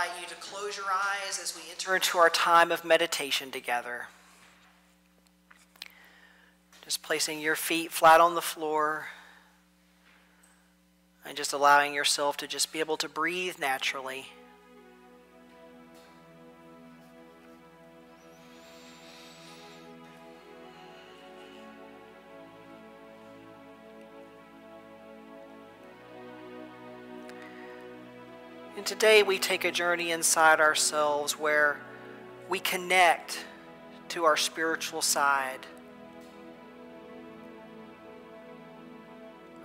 invite you to close your eyes as we enter into our time of meditation together. Just placing your feet flat on the floor and just allowing yourself to just be able to breathe naturally. And today we take a journey inside ourselves where we connect to our spiritual side.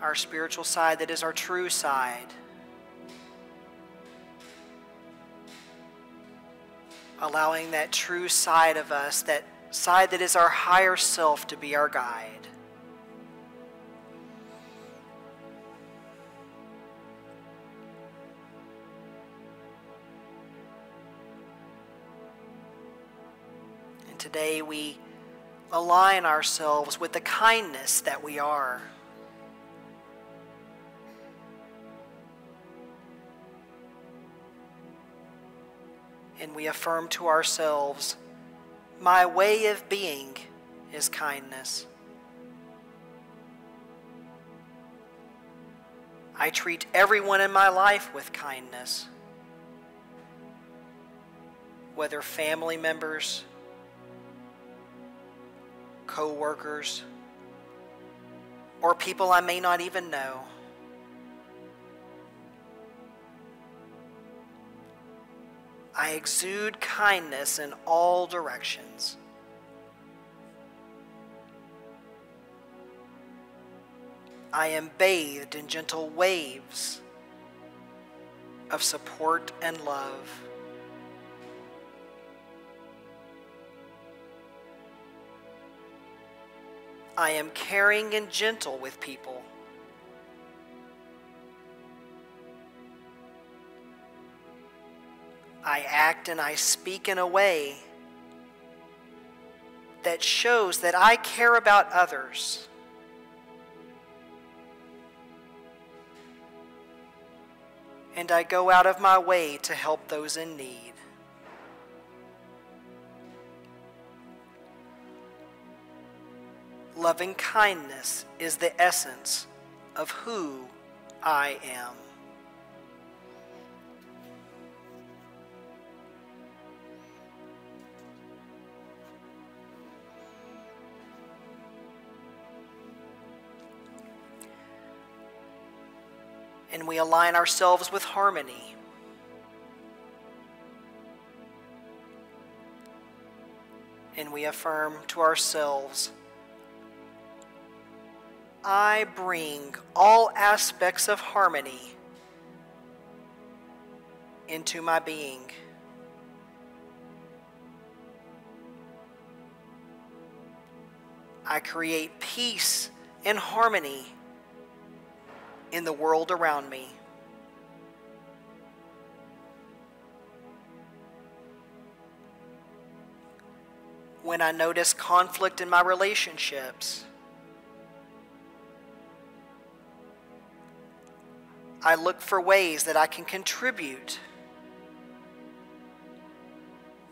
Our spiritual side that is our true side. Allowing that true side of us, that side that is our higher self, to be our guide. And today we align ourselves with the kindness that we are. And we affirm to ourselves, my way of being is kindness. I treat everyone in my life with kindness, whether family members, co-workers, or people I may not even know. I exude kindness in all directions. I am bathed in gentle waves of support and love. I am caring and gentle with people. I act and I speak in a way that shows that I care about others. And I go out of my way to help those in need. Loving kindness is the essence of who I am. And we align ourselves with harmony. And we affirm to ourselves, I bring all aspects of harmony into my being. I create peace and harmony in the world around me. When I notice conflict in my relationships, I look for ways that I can contribute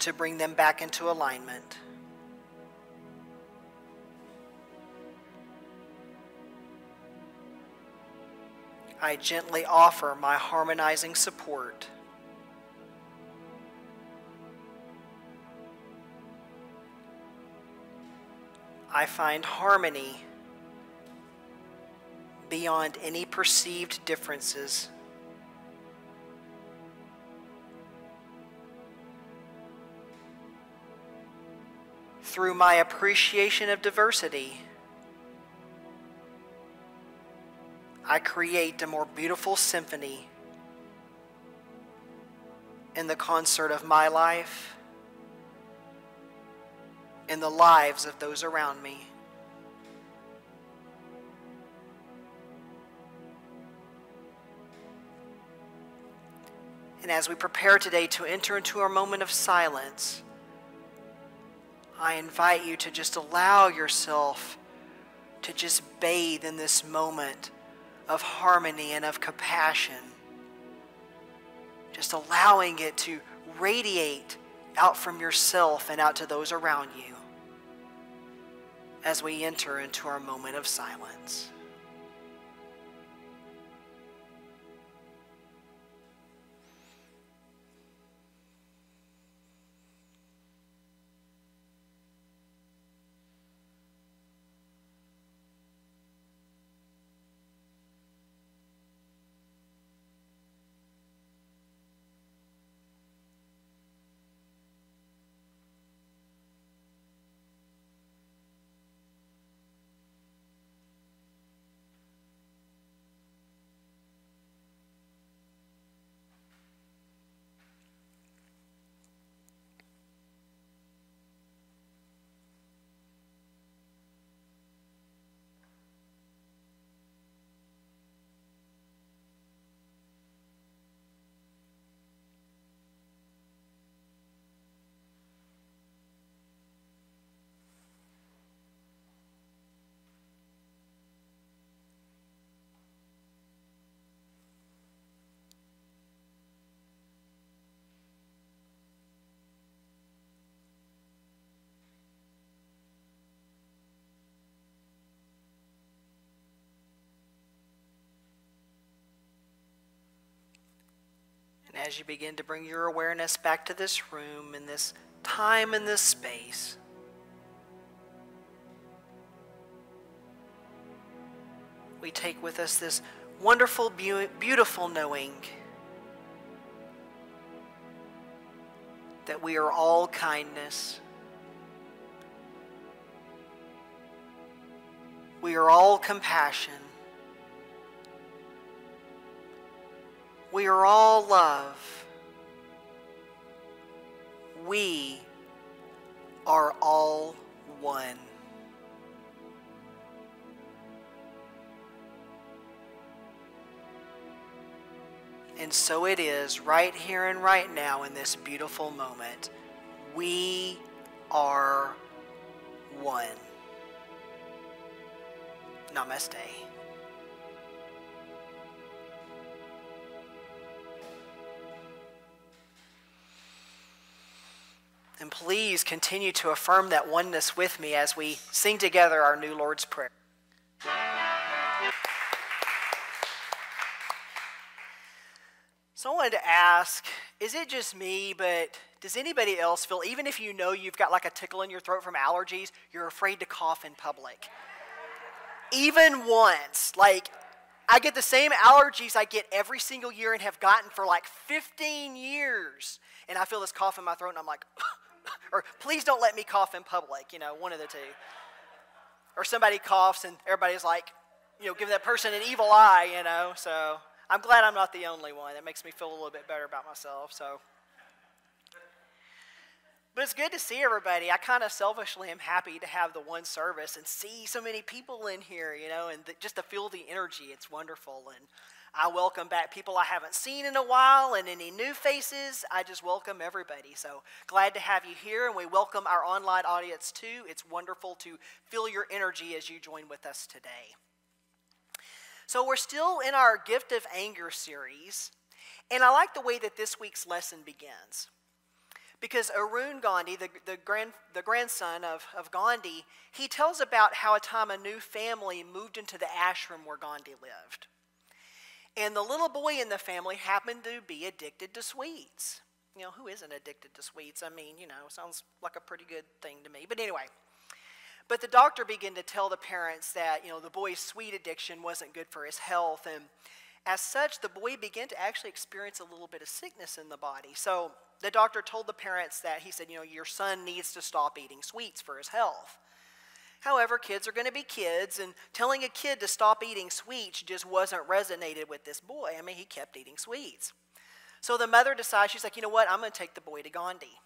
to bring them back into alignment. I gently offer my harmonizing support. I find harmony beyond any perceived differences. Through my appreciation of diversity, I create a more beautiful symphony in the concert of my life, in the lives of those around me. And as we prepare today to enter into our moment of silence, I invite you to just allow yourself to just bathe in this moment of harmony and of compassion just allowing it to radiate out from yourself and out to those around you as we enter into our moment of silence. And as you begin to bring your awareness back to this room and this time and this space, we take with us this wonderful, beautiful knowing that we are all kindness. We are all compassion. We are all love. We are all one. And so it is right here and right now in this beautiful moment. We are one. Namaste. And please continue to affirm that oneness with me as we sing together our new Lord's Prayer. So I wanted to ask, is it just me, but does anybody else feel, even if you know you've got like a tickle in your throat from allergies, you're afraid to cough in public? Even once. Like, I get the same allergies I get every single year and have gotten for like 15 years. And I feel this cough in my throat and I'm like, or please don't let me cough in public, you know, one of the two. Or somebody coughs and everybody's like, you know, give that person an evil eye, you know. So I'm glad I'm not the only one. That makes me feel a little bit better about myself. So, but it's good to see everybody. I kind of selfishly am happy to have the one service and see so many people in here, you know, and just to feel the energy. It's wonderful. And I welcome back people I haven't seen in a while, and any new faces. I just welcome everybody. So glad to have you here, and we welcome our online audience too. It's wonderful to feel your energy as you join with us today. So we're still in our Gift of Anger series, and I like the way that this week's lesson begins. Because Arun Gandhi, the grandson of Gandhi, he tells about how a time a new family moved into the ashram where Gandhi lived. And the little boy in the family happened to be addicted to sweets. You know, who isn't addicted to sweets? I mean, you know, sounds like a pretty good thing to me. But anyway, but the doctor began to tell the parents that, you know, the boy's sweet addiction wasn't good for his health. And as such, the boy began to actually experience a little bit of sickness in the body. So the doctor told the parents that, he said, you know, your son needs to stop eating sweets for his health. However, kids are going to be kids, and telling a kid to stop eating sweets just wasn't resonated with this boy. I mean, he kept eating sweets. So the mother decides, she's like, you know what, I'm going to take the boy to Gandhi.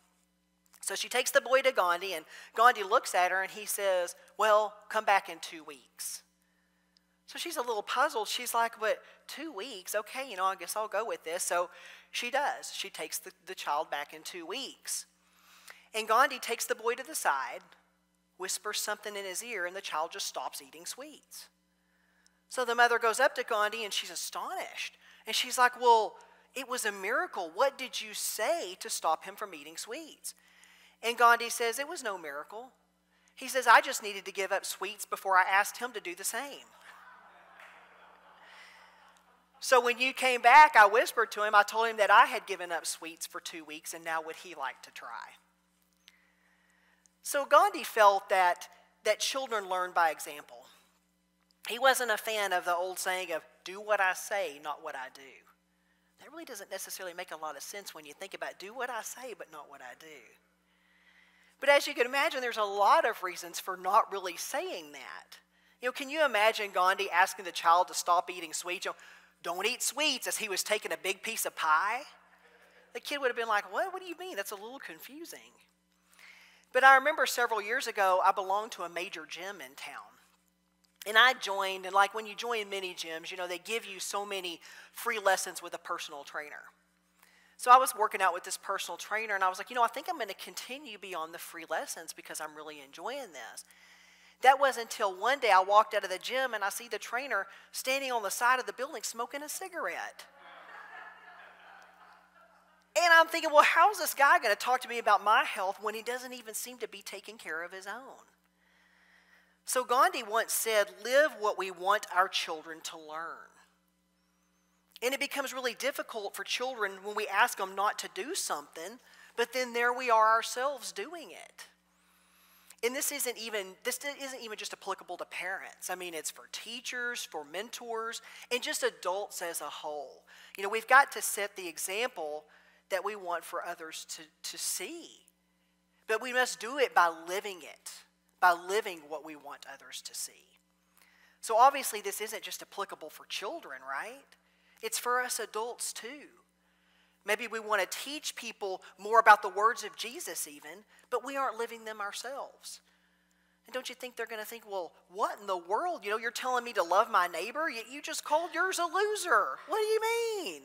So she takes the boy to Gandhi, and Gandhi looks at her, and he says, well, come back in 2 weeks. So she's a little puzzled. She's like, but 2 weeks? Okay, you know, I guess I'll go with this. So she does. She takes the child back in 2 weeks. And Gandhi takes the boy to the side, whispers something in his ear, and the child just stops eating sweets. So the mother goes up to Gandhi, and she's astonished. And she's like, well, It was a miracle. What did you say to stop him from eating sweets? And Gandhi says, it was no miracle. He says, I just needed to give up sweets before I asked him to do the same. So when you came back, I whispered to him, I told him that I had given up sweets for 2 weeks, and now would he like to try? So Gandhi felt that children learn by example. He wasn't a fan of the old saying of, do what I say, not what I do. That really doesn't necessarily make a lot of sense when you think about do what I say, but not what I do. But as you can imagine, there's a lot of reasons for not really saying that. Can you imagine Gandhi asking the child to stop eating sweets? Don't eat sweets, as he was taking a big piece of pie. The kid would have been like, what do you mean? That's a little confusing. But I remember several years ago, I belonged to a major gym in town. And I joined, and like when you join many gyms, they give you so many free lessons with a personal trainer. So I was working out with this personal trainer, and I was like, I think I'm going to continue beyond the free lessons because I'm really enjoying this. That wasn't until one day I walked out of the gym and I see the trainer standing on the side of the building smoking a cigarette. And I'm thinking, well, how's this guy going to talk to me about my health when he doesn't even seem to be taking care of his own? So Gandhi once said, live what we want our children to learn. And it becomes really difficult for children when we ask them not to do something, but then there we are ourselves doing it. And this isn't even just applicable to parents. I mean, it's for teachers, for mentors, and just adults as a whole. We've got to set the example that we want for others to see. But we must do it by living it, by living what we want others to see. So obviously this isn't just applicable for children, right? It's for us adults too. Maybe we want to teach people more about the words of Jesus even, but we aren't living them ourselves. And don't you think they're going to think, well, what in the world? You're telling me to love my neighbor, yet you just called yours a loser. What do you mean?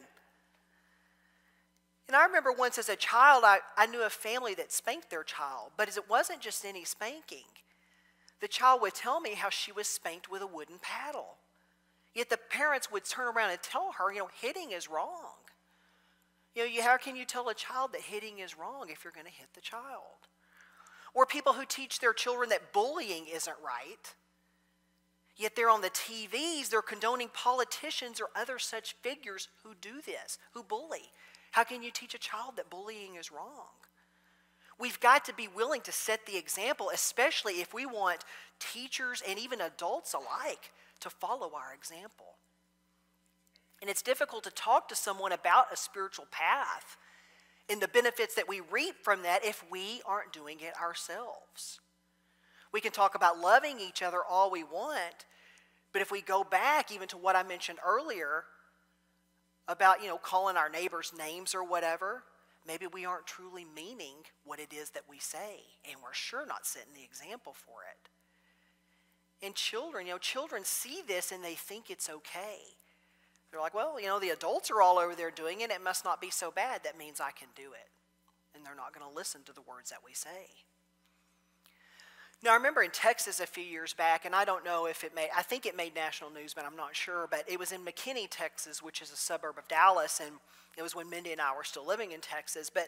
And I remember once as a child, I knew a family that spanked their child, but it wasn't just any spanking. The child would tell me how she was spanked with a wooden paddle. Yet the parents would turn around and tell her, hitting is wrong. How can you tell a child that hitting is wrong if you're going to hit the child? Or people who teach their children that bullying isn't right. Yet they're on the TVs, they're condoning politicians or other such figures who do this, who bully. How can you teach a child that bullying is wrong? We've got to be willing to set the example, especially if we want teachers and even adults alike to follow our example. And it's difficult to talk to someone about a spiritual path and the benefits that we reap from that if we aren't doing it ourselves. We can talk about loving each other all we want, but if we go back even to what I mentioned earlier about, calling our neighbors names or whatever, maybe we aren't truly meaning what it is that we say, and we're sure not setting the example for it. And children, children see this and they think it's okay. They're like, well, the adults are all over there doing it. It must not be so bad. That means I can do it. And they're not going to listen to the words that we say. Now, I remember in Texas a few years back, and I don't know if I think it made national news, but I'm not sure. But it was in McKinney, Texas, which is a suburb of Dallas. And it was when Mindy and I were still living in Texas. But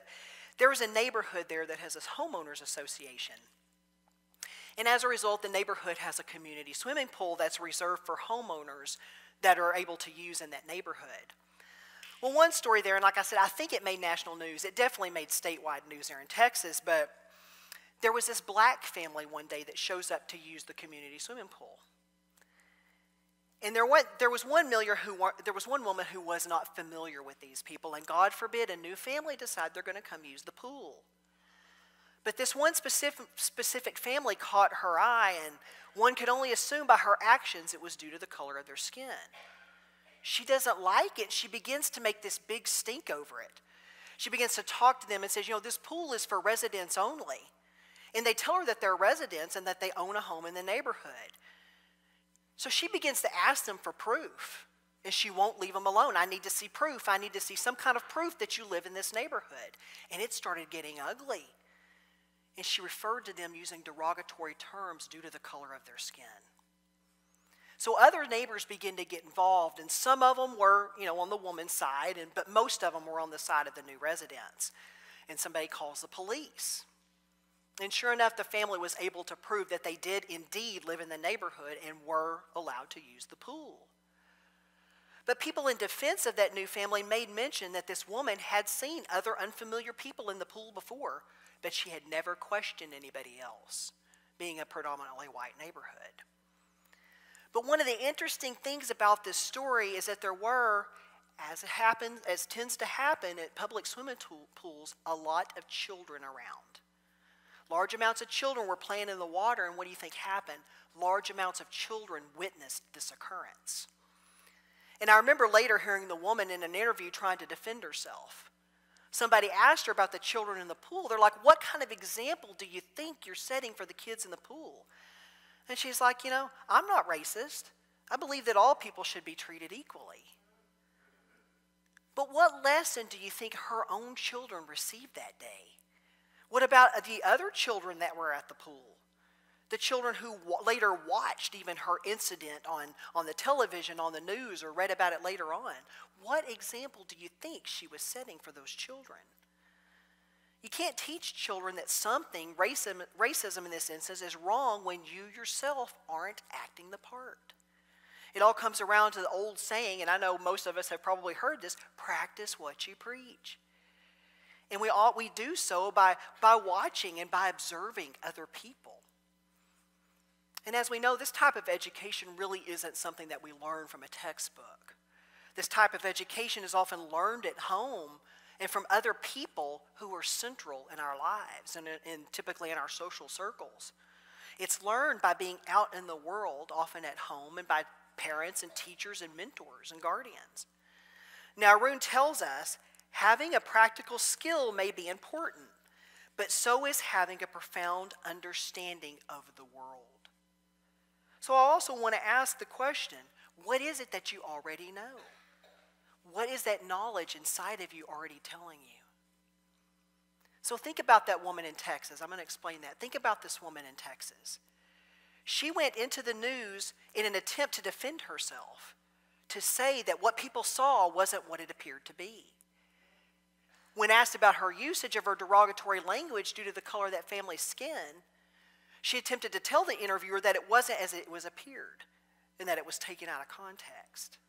there was a neighborhood there that has this homeowners association. And as a result, the neighborhood has a community swimming pool that's reserved for homeowners that are able to use in that neighborhood. Well, one story there, and like I said, I think it made national news. It definitely made statewide news there in Texas, but there was this black family one day that shows up to use the community swimming pool. And there was one woman who was not familiar with these people, and God forbid a new family decide they're going to come use the pool. But this one specific family caught her eye, and one could only assume by her actions it was due to the color of their skin. She doesn't like it. She begins to make this big stink over it. She begins to talk to them and says, this pool is for residents only. And they tell her that they're residents and that they own a home in the neighborhood. So she begins to ask them for proof, and she won't leave them alone. I need to see proof. I need to see some kind of proof that you live in this neighborhood. And it started getting ugly. And she referred to them using derogatory terms due to the color of their skin. So other neighbors begin to get involved, and some of them were, on the woman's side, but most of them were on the side of the new residents. And somebody calls the police. And sure enough, the family was able to prove that they did indeed live in the neighborhood and were allowed to use the pool. But people in defense of that new family made mention that this woman had seen other unfamiliar people in the pool before, but she had never questioned anybody else, being a predominantly white neighborhood. But one of the interesting things about this story is that there were, as tends to happen at public swimming pools, a lot of children around. Large amounts of children were playing in the water, and what do you think happened? Large amounts of children witnessed this occurrence. And I remember later hearing the woman in an interview trying to defend herself. Somebody asked her about the children in the pool. They're like, what kind of example do you think you're setting for the kids in the pool? And she's like, I'm not racist. I believe that all people should be treated equally. But what lesson do you think her own children received that day? What about the other children that were at the pool? The children who later watched even her incident on the television, on the news, or read about it later on. What example do you think she was setting for those children? You can't teach children that something, racism in this instance, is wrong when you yourself aren't acting the part. It all comes around to the old saying, and I know most of us have probably heard this, practice what you preach. And we do so by watching and by observing other people. And as we know, this type of education really isn't something that we learn from a textbook. This type of education is often learned at home and from other people who are central in our lives and typically in our social circles. It's learned by being out in the world, often at home, and by parents and teachers and mentors and guardians. Now, Arun tells us having a practical skill may be important, but so is having a profound understanding of the world. So I also want to ask the question, what is it that you already know? What is that knowledge inside of you already telling you? So think about that woman in Texas. I'm going to explain that. Think about this woman in Texas. She went into the news in an attempt to defend herself, to say that what people saw wasn't what it appeared to be. When asked about her usage of her derogatory language due to the color of that family's skin, she attempted to tell the interviewer that it wasn't as it was appeared and that it was taken out of context.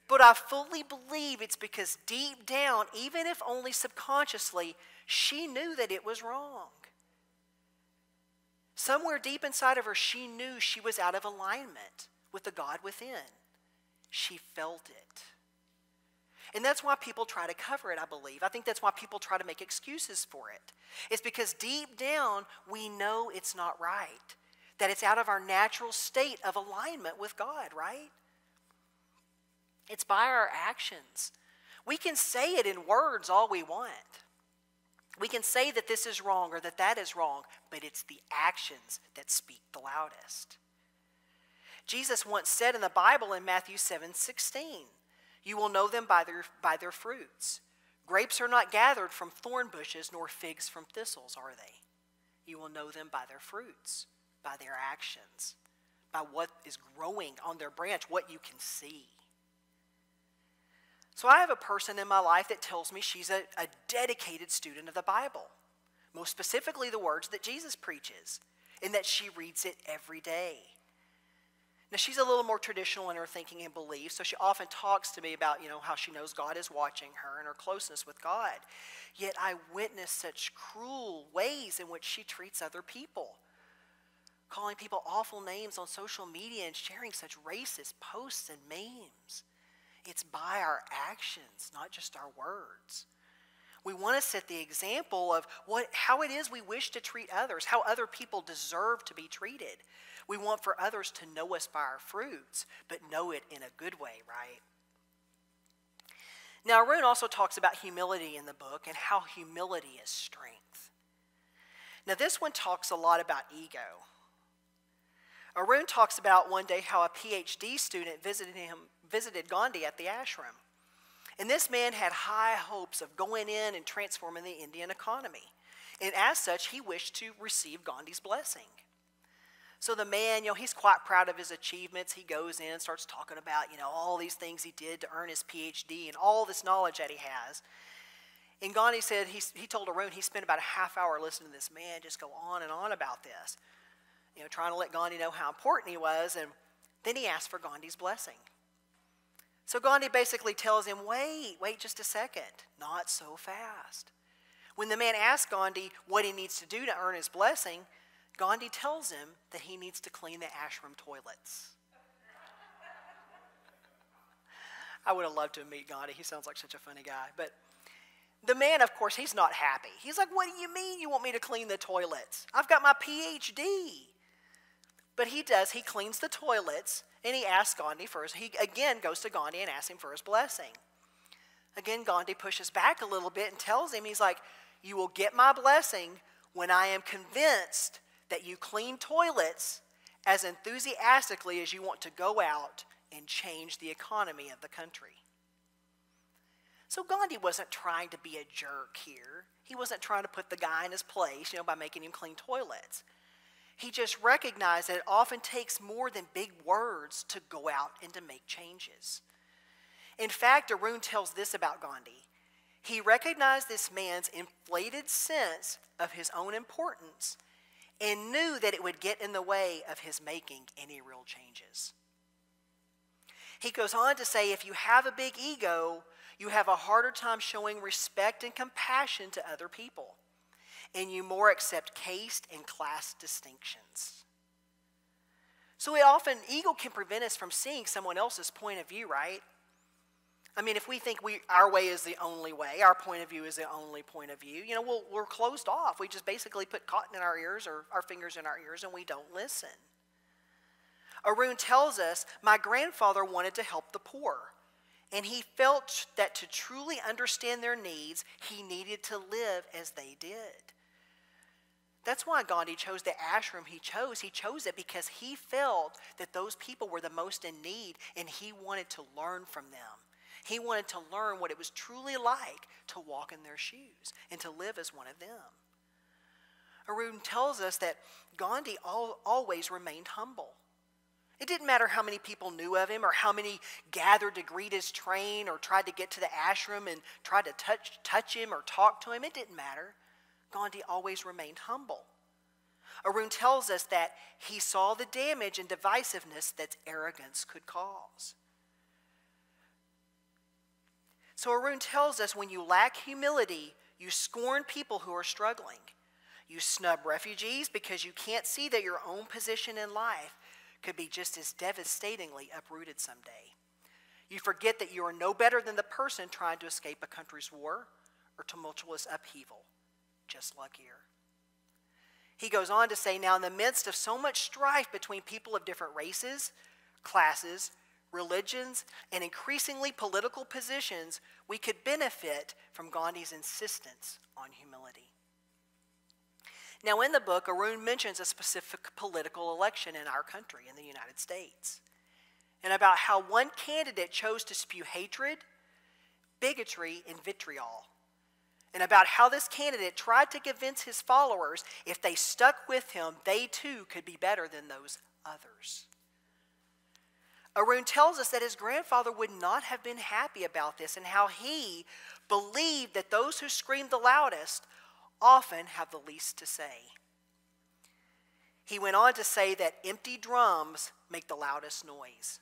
But I fully believe it's because deep down, even if only subconsciously, she knew that it was wrong. Somewhere deep inside of her, she knew she was out of alignment with the God within. She felt it. And that's why people try to cover it, I believe. I think that's why people try to make excuses for it. It's because deep down, we know it's not right. That it's out of our natural state of alignment with God, right? It's by our actions. We can say it in words all we want. We can say that this is wrong or that is wrong, but it's the actions that speak the loudest. Jesus once said in the Bible in Matthew 7:16, you will know them by their fruits. Grapes are not gathered from thorn bushes, nor figs from thistles, are they? You will know them by their fruits, by their actions, by what is growing on their branch, what you can see. So I have a person in my life that tells me she's a dedicated student of the Bible, most specifically the words that Jesus preaches, and that she reads it every day. Now, she's a little more traditional in her thinking and beliefs, so she often talks to me about, how she knows God is watching her and her closeness with God. Yet I witness such cruel ways in which she treats other people, calling people awful names on social media and sharing such racist posts and memes. It's by our actions, not just our words. We want to set the example of how it is we wish to treat others, how other people deserve to be treated. We want for others to know us by our fruits, but know it in a good way, right? Now, Arun also talks about humility in the book and how humility is strength. Now, this one talks a lot about ego. Arun talks about one day how a PhD student visited Gandhi at the ashram. And this man had high hopes of going in and transforming the Indian economy. And as such, he wished to receive Gandhi's blessing. So the man, he's quite proud of his achievements. He goes in and starts talking about, all these things he did to earn his PhD and all this knowledge that he has. And Gandhi said, he told Arun he spent about a half hour listening to this man just go on and on about this, trying to let Gandhi know how important he was. And then he asked for Gandhi's blessing. So Gandhi basically tells him, wait just a second, not so fast. When the man asks Gandhi what he needs to do to earn his blessing, Gandhi tells him that he needs to clean the ashram toilets. I would have loved to meet Gandhi. He sounds like such a funny guy. But the man, of course, he's not happy. He's like, what do you mean you want me to clean the toilets? I've got my PhD. But he does. He cleans the toilets, and he asks Gandhi first. He again goes to Gandhi and asks him for his blessing. Again, Gandhi pushes back a little bit and tells him, he's like, you will get my blessing when I am convinced that you clean toilets as enthusiastically as you want to go out and change the economy of the country. So Gandhi wasn't trying to be a jerk here. He wasn't trying to put the guy in his place, by making him clean toilets. He just recognized that it often takes more than big words to go out and to make changes. In fact, Arun tells this about Gandhi. He recognized this man's inflated sense of his own importance and knew that it would get in the way of his making any real changes. He goes on to say, if you have a big ego, you have a harder time showing respect and compassion to other people, and you more accept caste and class distinctions. So ego can prevent us from seeing someone else's point of view, right? I mean, if we think our way is the only way, our point of view is the only point of view, we're closed off. We just basically put cotton in our ears or our fingers in our ears and we don't listen. Arun tells us, my grandfather wanted to help the poor, and he felt that to truly understand their needs, he needed to live as they did. That's why Gandhi chose the ashram he chose. He chose it because he felt that those people were the most in need, and he wanted to learn from them. He wanted to learn what it was truly like to walk in their shoes and to live as one of them. Arun tells us that Gandhi always remained humble. It didn't matter how many people knew of him or how many gathered to greet his train or tried to get to the ashram and tried to touch him or talk to him. It didn't matter. Gandhi always remained humble. Arun tells us that he saw the damage and divisiveness that arrogance could cause. So Arun tells us when you lack humility, you scorn people who are struggling. You snub refugees because you can't see that your own position in life could be just as devastatingly uprooted someday. You forget that you are no better than the person trying to escape a country's war or tumultuous upheaval, just luckier. He goes on to say, now in the midst of so much strife between people of different races, classes, religions, and increasingly political positions, we could benefit from Gandhi's insistence on humility. Now in the book, Arun mentions a specific political election in our country, in the United States, and about how one candidate chose to spew hatred, bigotry, and vitriol, and about how this candidate tried to convince his followers if they stuck with him, they too could be better than those others. Arun tells us that his grandfather would not have been happy about this and how he believed that those who screamed the loudest often have the least to say. He went on to say that empty drums make the loudest noise.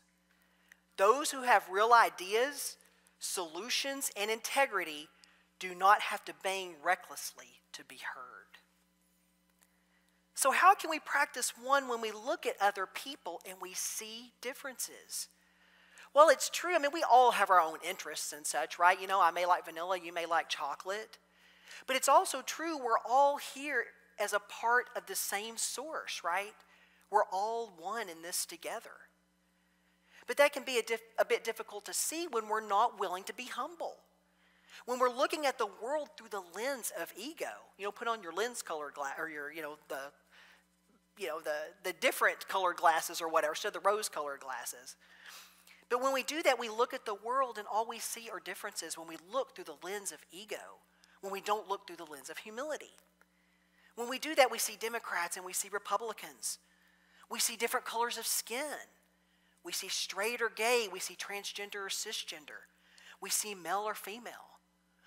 Those who have real ideas, solutions, and integrity do not have to bang recklessly to be heard. So how can we practice one when we look at other people and we see differences? Well, it's true. I mean, we all have our own interests and such, right? I may like vanilla, you may like chocolate. But it's also true we're all here as a part of the same source, right? We're all one in this together. But that can be a bit difficult to see when we're not willing to be humble. When we're looking at the world through the lens of ego, put on your lens colored glass or your, the different colored glasses or whatever, so the rose colored glasses. But when we do that, we look at the world and all we see are differences when we look through the lens of ego, when we don't look through the lens of humility. When we do that, we see Democrats and we see Republicans. We see different colors of skin. We see straight or gay. We see transgender or cisgender. We see male or female.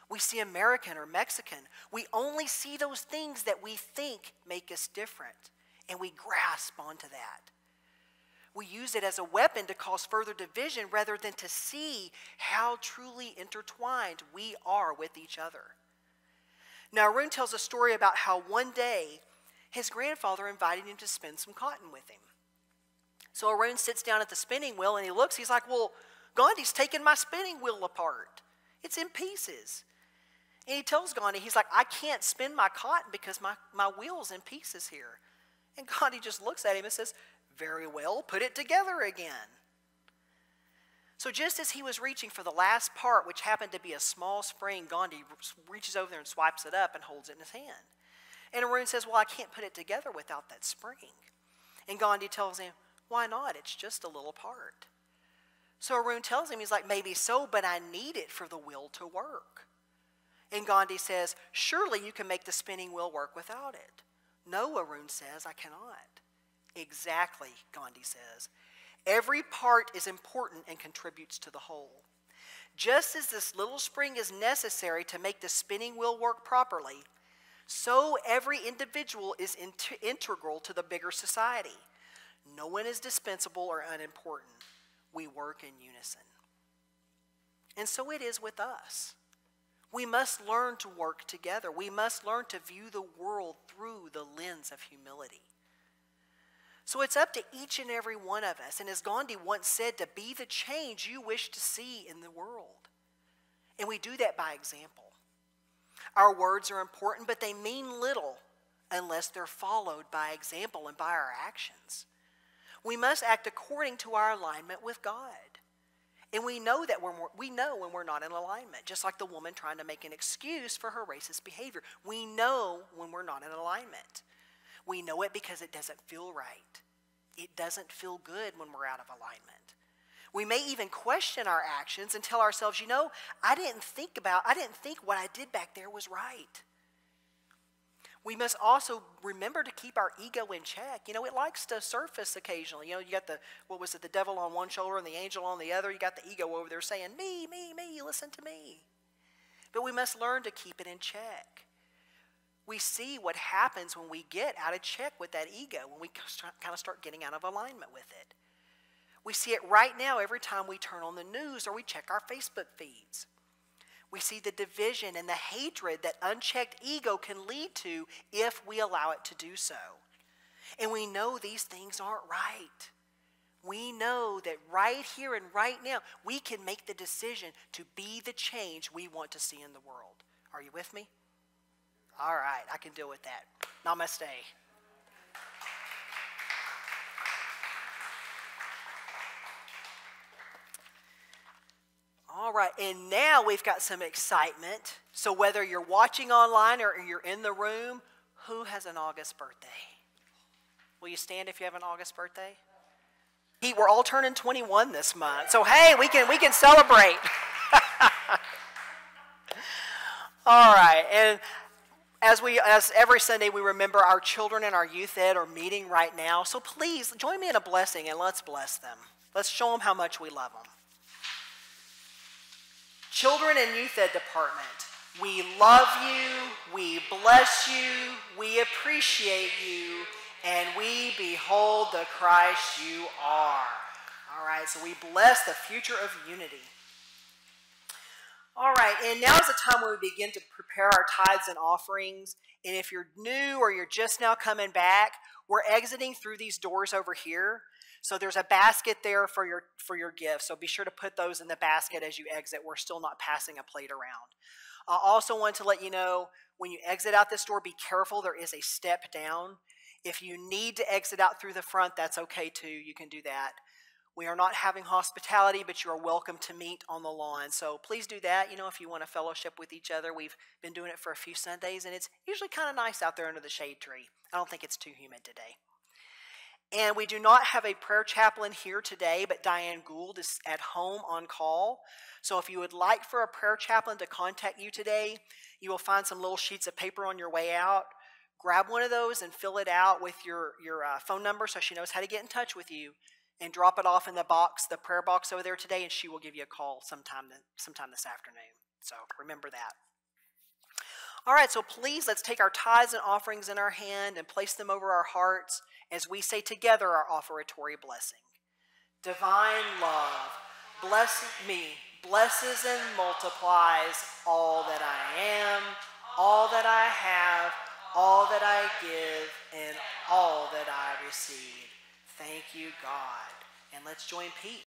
We see American or Mexican. We only see those things that we think make us different, and we grasp onto that. We use it as a weapon to cause further division rather than to see how truly intertwined we are with each other. Now, Arun tells a story about how one day his grandfather invited him to spin some cotton with him. So Arun sits down at the spinning wheel and he looks, he's like, well, Gandhi's taken my spinning wheel apart. It's in pieces. And he tells Gandhi, he's like, I can't spin my cotton because my wheel's in pieces here. And Gandhi just looks at him and says, very well, put it together again. So just as he was reaching for the last part, which happened to be a small spring, Gandhi reaches over there and swipes it up and holds it in his hand. And Arun says, well, I can't put it together without that spring. And Gandhi tells him, why not? It's just a little part. So Arun tells him, he's like, maybe so, but I need it for the wheel to work. And Gandhi says, surely you can make the spinning wheel work without it. No, Arun says, I cannot. Exactly, Gandhi says. Every part is important and contributes to the whole. Just as this little spring is necessary to make the spinning wheel work properly, so every individual is integral to the bigger society. No one is dispensable or unimportant. We work in unison. And so it is with us. We must learn to work together. We must learn to view the world through the lens of humility. So it's up to each and every one of us, and as Gandhi once said, to be the change you wish to see in the world. And we do that by example. Our words are important, but they mean little unless they're followed by example and by our actions. We must act according to our alignment with God. And we know when we're not in alignment, just like the woman trying to make an excuse for her racist behavior. We know when we're not in alignment. We know it because it doesn't feel right. It doesn't feel good when we're out of alignment. We may even question our actions and tell ourselves, I didn't think what I did back there was right. We must also remember to keep our ego in check. It likes to surface occasionally. You got the devil on one shoulder and the angel on the other. You got the ego over there saying, me, listen to me. But we must learn to keep it in check. We see what happens when we get out of check with that ego, when we kind of start getting out of alignment with it. We see it right now every time we turn on the news or we check our Facebook feeds. We see the division and the hatred that unchecked ego can lead to if we allow it to do so. And we know these things aren't right. We know that right here and right now, we can make the decision to be the change we want to see in the world. Are you with me? All right, I can deal with that. Namaste. All right, and now we've got some excitement. So whether you're watching online or you're in the room, who has an August birthday? Will you stand if you have an August birthday? We're all turning 21 this month. So hey, we can celebrate. All right, and as every Sunday we remember our children and our youth ed are meeting right now. So please join me in a blessing and let's bless them. Let's show them how much we love them. Children and Youth Ed Department, we love you, we bless you, we appreciate you, and we behold the Christ you are. All right, so we bless the future of unity. All right, and now is the time when we begin to prepare our tithes and offerings. And if you're new or you're just now coming back, we're exiting through these doors over here. So there's a basket there for your gifts. So be sure to put those in the basket as you exit. We're still not passing a plate around. I also want to let you know, when you exit out this door, be careful. There is a step down. If you need to exit out through the front, that's okay too. You can do that. We are not having hospitality, but you are welcome to meet on the lawn. So please do that, if you want to fellowship with each other. We've been doing it for a few Sundays, and it's usually kind of nice out there under the shade tree. I don't think it's too humid today. And we do not have a prayer chaplain here today, but Diane Gould is at home on call. So if you would like for a prayer chaplain to contact you today, you will find some little sheets of paper on your way out. grab one of those and fill it out with your phone number so she knows how to get in touch with you, and drop it off in the box, the prayer box over there today, and she will give you a call sometime this afternoon. So remember that. All right, so please let's take our tithes and offerings in our hand and place them over our hearts as we say together our offertory blessing. Divine love, bless me, blesses and multiplies all that I am, all that I have, all that I give, and all that I receive. Thank you, God. And let's join Pete